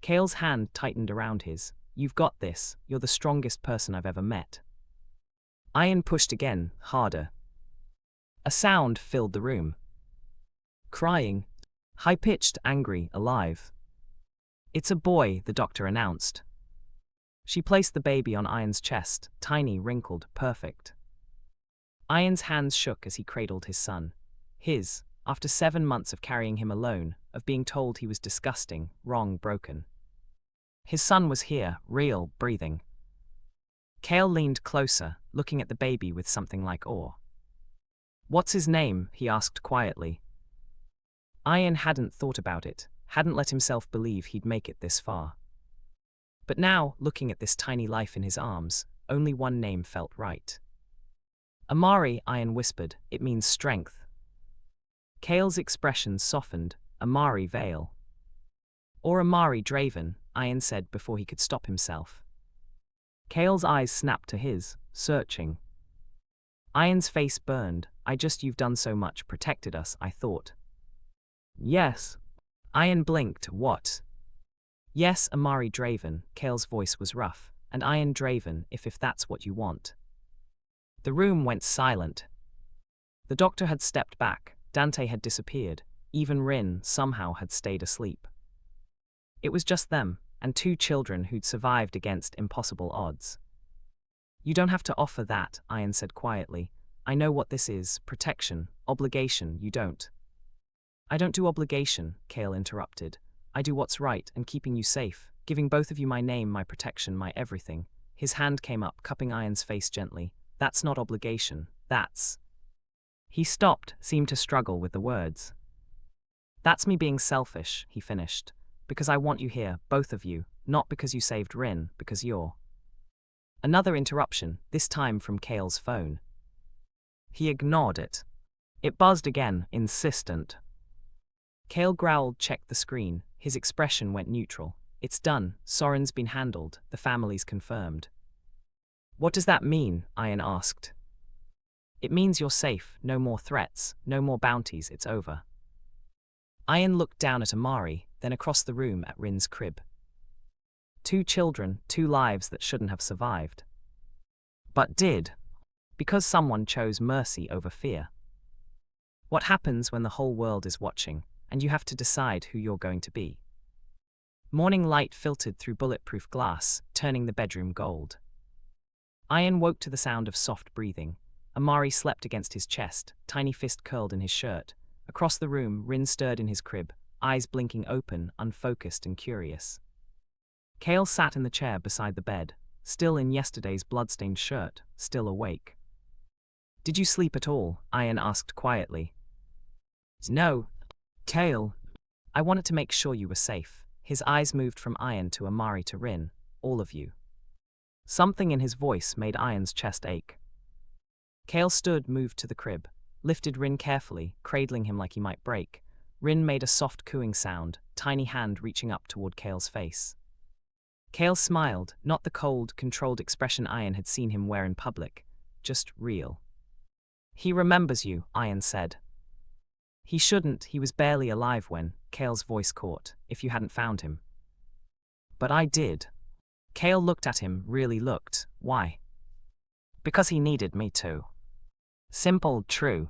Kale's hand tightened around his. "You've got this. You're the strongest person I've ever met." Iren pushed again, harder. A sound filled the room. Crying. High-pitched, angry, alive. "It's a boy," the doctor announced. She placed the baby on Iren's chest, tiny, wrinkled, perfect. Iren's hands shook as he cradled his son. His, after 7 months of carrying him alone, of being told he was disgusting, wrong, broken. His son was here, real, breathing. Kale leaned closer, looking at the baby with something like awe. "What's his name?" he asked quietly. Iren hadn't thought about it, hadn't let himself believe he'd make it this far. But now, looking at this tiny life in his arms, only one name felt right. "Amari," Iren whispered. "It means strength." Kale's expression softened. "Amari Vale." "Or Amari Draven," Iren said before he could stop himself. Kale's eyes snapped to his, searching. Iron's face burned. You've done so much, protected us, I thought." "Yes." Iren blinked. "What?" "Yes, Amari Draven." Kale's voice was rough. "And Iren Draven, if that's what you want." The room went silent. The doctor had stepped back. Dante had disappeared. Even Rin, somehow, had stayed asleep. It was just them, and 2 children who'd survived against impossible odds. "You don't have to offer that," Iren said quietly. "I know what this is, protection, obligation, you don't." "I don't do obligation," Kale interrupted. "I do what's right and keeping you safe, giving both of you my name, my protection, my everything." His hand came up, cupping Iron's face gently. "That's not obligation, that's..." He stopped, seemed to struggle with the words. "That's me being selfish," he finished. "Because I want you here, both of you, not because you saved Rin, because you're..." Another interruption, this time from Kale's phone. He ignored it. It buzzed again, insistent. Kale growled, checked the screen. His expression went neutral. "It's done. Soren's been handled. The family's confirmed." "What does that mean?" Iren asked. "It means you're safe. No more threats. No more bounties. It's over." Iren looked down at Amari, then across the room at Rin's crib. 2 children, 2 lives that shouldn't have survived. But did. Because someone chose mercy over fear. What happens when the whole world is watching, and you have to decide who you're going to be? Morning light filtered through bulletproof glass, turning the bedroom gold. Iren woke to the sound of soft breathing. Amari slept against his chest, tiny fist curled in his shirt. Across the room, Rin stirred in his crib, eyes blinking open, unfocused and curious. Kale sat in the chair beside the bed, still in yesterday's bloodstained shirt, still awake. "Did you sleep at all?" Iren asked quietly. "No, Kale. I wanted to make sure you were safe." His eyes moved from Iren to Amari to Rin. "All of you." Something in his voice made Iron's chest ache. Kale stood, moved to the crib, lifted Rin carefully, cradling him like he might break. Rin made a soft cooing sound, tiny hand reaching up toward Kale's face. Kale smiled, not the cold, controlled expression Iren had seen him wear in public, just real. "He remembers you," Iren said. "He shouldn't, he was barely alive when," Kale's voice caught, "if you hadn't found him." "But I did." Kale looked at him, really looked. "Why?" "Because he needed me to." Simple, true.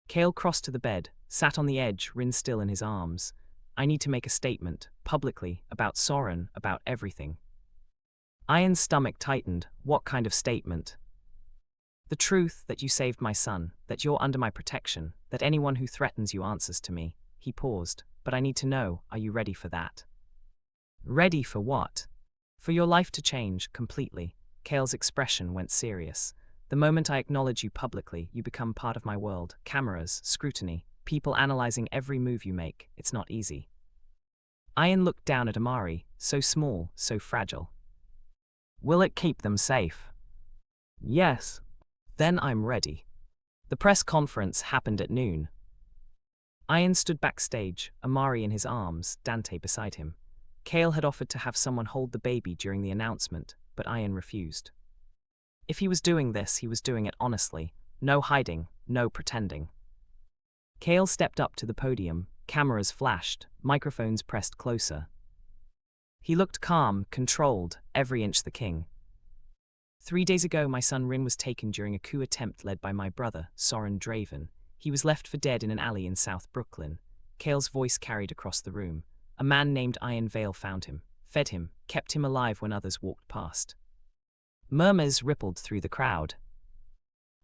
Kale crossed to the bed, sat on the edge, Rin still in his arms. "I need to make a statement, publicly, about Soren, about everything." Iron's stomach tightened. "What kind of statement?" "The truth, that you saved my son, that you're under my protection, that anyone who threatens you answers to me." He paused. "But I need to know, are you ready for that?" "Ready for what?" "For your life to change, completely." Kale's expression went serious. "The moment I acknowledge you publicly, you become part of my world. Cameras, scrutiny, people analyzing every move you make. It's not easy." Iron looked down at Amari, so small, so fragile. Will it keep them safe? Yes. Then I'm ready. The press conference happened at noon. Iron stood backstage, Amari in his arms, Dante beside him. Kale had offered to have someone hold the baby during the announcement, but Iron refused. If he was doing this, he was doing it honestly. No hiding, no pretending. Kale stepped up to the podium, cameras flashed, microphones pressed closer. He looked calm, controlled, every inch the king. 3 days ago, my son Rin was taken during a coup attempt led by my brother, Soren Draven. He was left for dead in an alley in South Brooklyn. Kale's voice carried across the room. A man named Iron Vale found him, fed him, kept him alive when others walked past. Murmurs rippled through the crowd.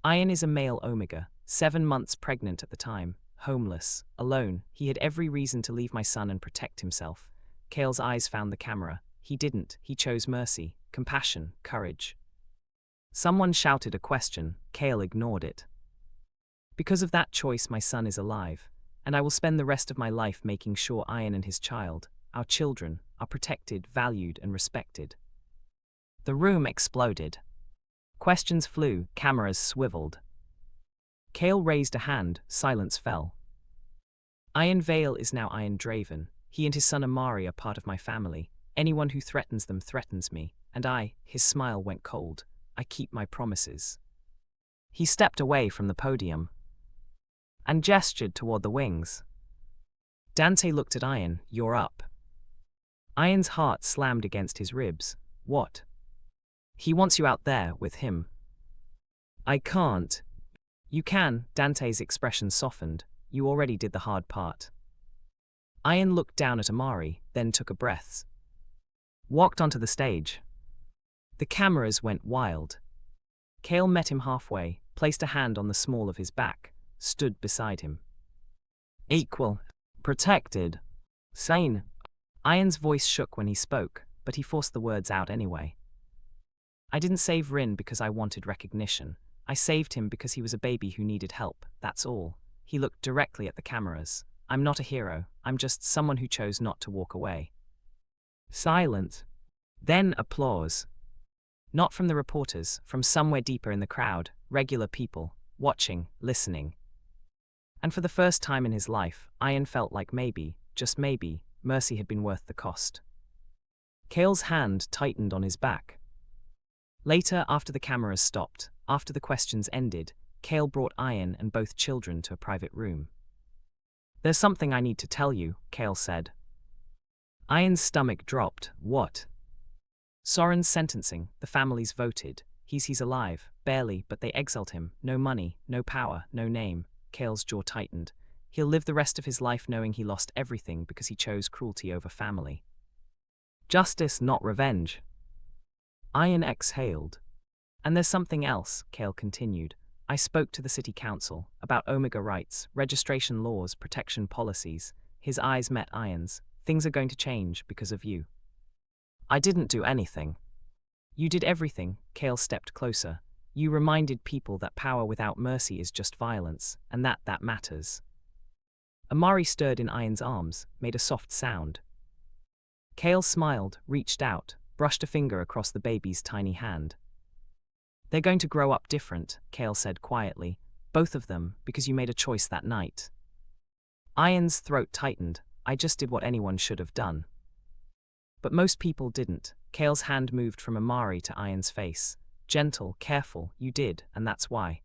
Iron is a male Omega, 7 months pregnant at the time, homeless, alone. He had every reason to leave my son and protect himself. Kale's eyes found the camera. He didn't. He chose mercy, compassion, courage. Someone shouted a question. Kale ignored it. Because of that choice, my son is alive, and I will spend the rest of my life making sure Iron and his child, our children, are protected, valued, and respected. The room exploded. Questions flew, cameras swiveled. Kale raised a hand, silence fell. Iron Vale is now Iron Draven. He and his son Amari are part of my family. Anyone who threatens them threatens me, and his smile went cold. I keep my promises. He stepped away from the podium and gestured toward the wings. Dante looked at Iron. You're up. Iron's heart slammed against his ribs. What? He wants you out there with him. I can't. You can. Dante's expression softened. You already did the hard part. Iron looked down at Amari, then took a breath. Walked onto the stage. The cameras went wild. Kale met him halfway, placed a hand on the small of his back, stood beside him. Equal. Protected. Sane. Iron's voice shook when he spoke, but he forced the words out anyway. I didn't save Rin because I wanted recognition. I saved him because he was a baby who needed help, that's all. He looked directly at the cameras. I'm not a hero, I'm just someone who chose not to walk away. Silence. Then applause. Not from the reporters, from somewhere deeper in the crowd, regular people, watching, listening. And for the first time in his life, Iron felt like maybe, just maybe, mercy had been worth the cost. Kale's hand tightened on his back. Later, after the cameras stopped, after the questions ended, Kale brought Iron and both children to a private room. There's something I need to tell you, Kale said. Iron's stomach dropped. What? Soren's sentencing, the families voted. He's alive, barely, but they exiled him. No money, no power, no name. Kale's jaw tightened. He'll live the rest of his life knowing he lost everything because he chose cruelty over family. Justice, not revenge. Iron exhaled. And there's something else, Kale continued. I spoke to the city council about Omega rights, registration laws, protection policies. His eyes met Iron's. Things are going to change because of you. I didn't do anything. You did everything. Kale stepped closer. You reminded people that power without mercy is just violence, and that matters. Amari stirred in Iron's arms, made a soft sound. Kale smiled, reached out, brushed a finger across the baby's tiny hand. They're going to grow up different, Kale said quietly. Both of them, because you made a choice that night. Iron's throat tightened. I just did what anyone should have done. But most people didn't. Kale's hand moved from Amari to Iron's face. Gentle, careful, you did, and that's why.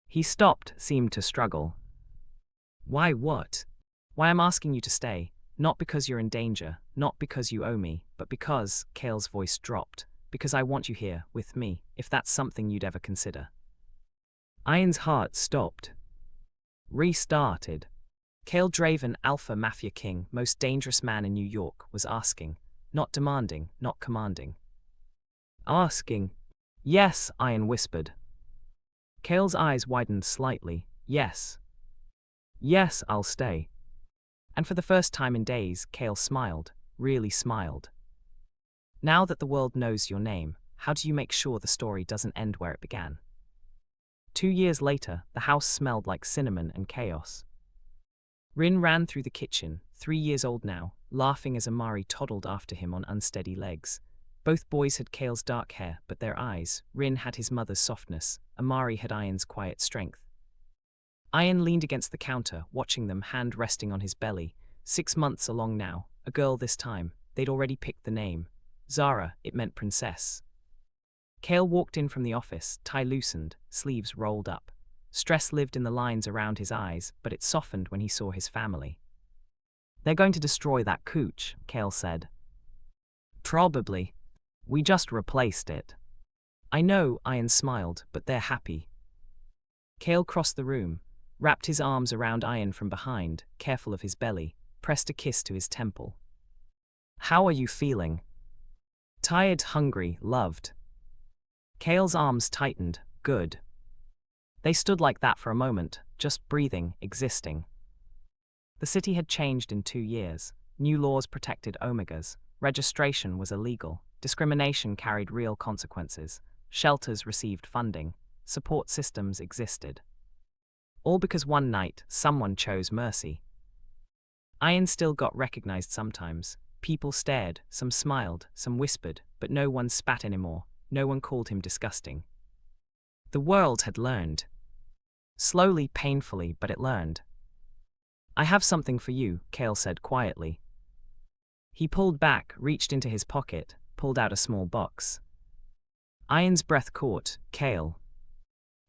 He stopped, seemed to struggle. Why what? Why I'm asking you to stay, not because you're in danger, not because you owe me, but because, Kale's voice dropped, because I want you here, with me, if that's something you'd ever consider. Iron's heart stopped. Restarted. Kale Draven, Alpha Mafia King, most dangerous man in New York, was asking, not demanding, not commanding. Asking. Yes, Iron whispered. Kale's eyes widened slightly. Yes. Yes, I'll stay. And for the first time in days, Kale smiled, really smiled. Now that the world knows your name, how do you make sure the story doesn't end where it began? 2 years later, the house smelled like cinnamon and chaos. Rin ran through the kitchen, 3 years old now, laughing as Amari toddled after him on unsteady legs. Both boys had Kale's dark hair, but their eyes. Rin had his mother's softness. Amari had Iron's quiet strength. Iron leaned against the counter, watching them, hand resting on his belly. 6 months along now. A girl this time. They'd already picked the name. Zara, it meant princess. Kale walked in from the office, tie loosened, sleeves rolled up. Stress lived in the lines around his eyes, but it softened when he saw his family. "They're going to destroy that cooch," Kale said. "Probably. We just replaced it." "I know," Iron smiled, "but they're happy." Kale crossed the room, wrapped his arms around Iron from behind, careful of his belly, pressed a kiss to his temple. "How are you feeling?" "Tired, hungry, loved." Kale's arms tightened. "Good." They stood like that for a moment, just breathing, existing. The city had changed in 2 years. New laws protected Omegas. Registration was illegal. Discrimination carried real consequences. Shelters received funding. Support systems existed. All because one night, someone chose mercy. Iron still got recognized sometimes. People stared, some smiled, some whispered, but no one spat anymore. No one called him disgusting. The world had learned. Slowly, painfully, but it learned. "I have something for you," Kale said quietly. He pulled back, reached into his pocket, pulled out a small box. Iron's breath caught. "Kale.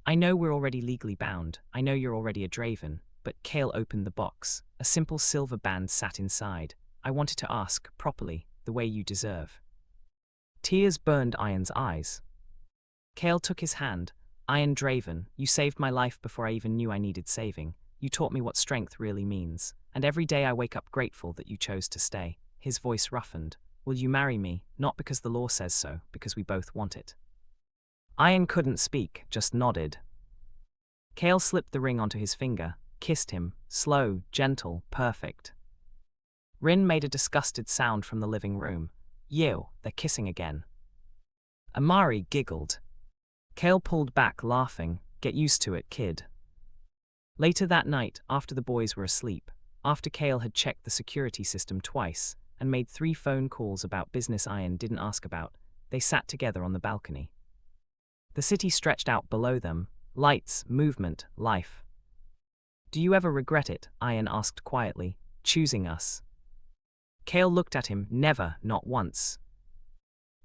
I know we're already legally bound. I know you're already a Draven." But Kale opened the box. A simple silver band sat inside. "I wanted to ask, properly, the way you deserve." Tears burned Iron's eyes. Kale took his hand. "Iron Draven, you saved my life before I even knew I needed saving. You taught me what strength really means. And every day I wake up grateful that you chose to stay." His voice roughened. "Will you marry me? Not because the law says so, because we both want it." Iron couldn't speak, just nodded. Kale slipped the ring onto his finger, kissed him, slow, gentle, perfect. Rin made a disgusted sound from the living room. "Ew, they're kissing again." Amari giggled. Kale pulled back, laughing. "Get used to it, kid." Later that night, after the boys were asleep, after Kale had checked the security system twice and made 3 phone calls about business Iron didn't ask about, they sat together on the balcony. The city stretched out below them, lights, movement, life. "Do you ever regret it?" Iron asked quietly. "Choosing us?" Kale looked at him. "Never, not once.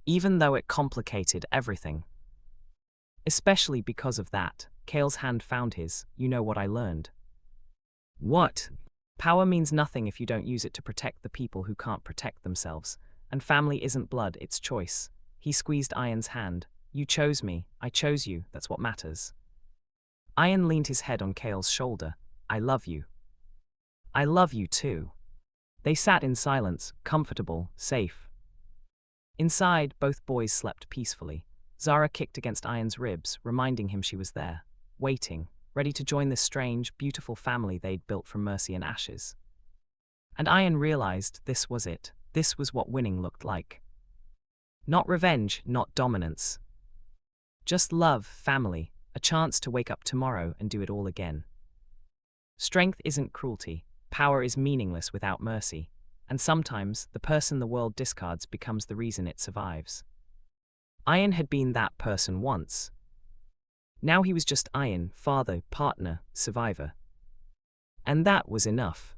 Even though it complicated everything. Especially because of that." Kale's hand found his. "You know what I learned." "What?" "Power means nothing if you don't use it to protect the people who can't protect themselves. And family isn't blood, it's choice." He squeezed Iron's hand. "You chose me, I chose you, that's what matters." Iron leaned his head on Kale's shoulder. "I love you." "I love you too." They sat in silence, comfortable, safe. Inside, both boys slept peacefully. Zara kicked against Iron's ribs, reminding him she was there, waiting, ready to join this strange, beautiful family they'd built from mercy and ashes. And Iron realized this was it. This was what winning looked like. Not revenge, not dominance. Just love, family, a chance to wake up tomorrow and do it all again. Strength isn't cruelty. Power is meaningless without mercy. And sometimes, the person the world discards becomes the reason it survives. Iron had been that person once. Now he was just Iron, father, partner, survivor. And that was enough.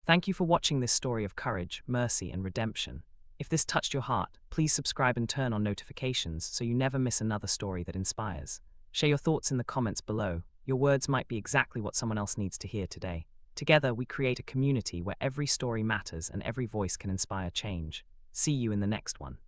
Thank you for watching this story of courage, mercy, and redemption. If this touched your heart, please subscribe and turn on notifications so you never miss another story that inspires. Share your thoughts in the comments below. Your words might be exactly what someone else needs to hear today. Together, we create a community where every story matters and every voice can inspire change. See you in the next one.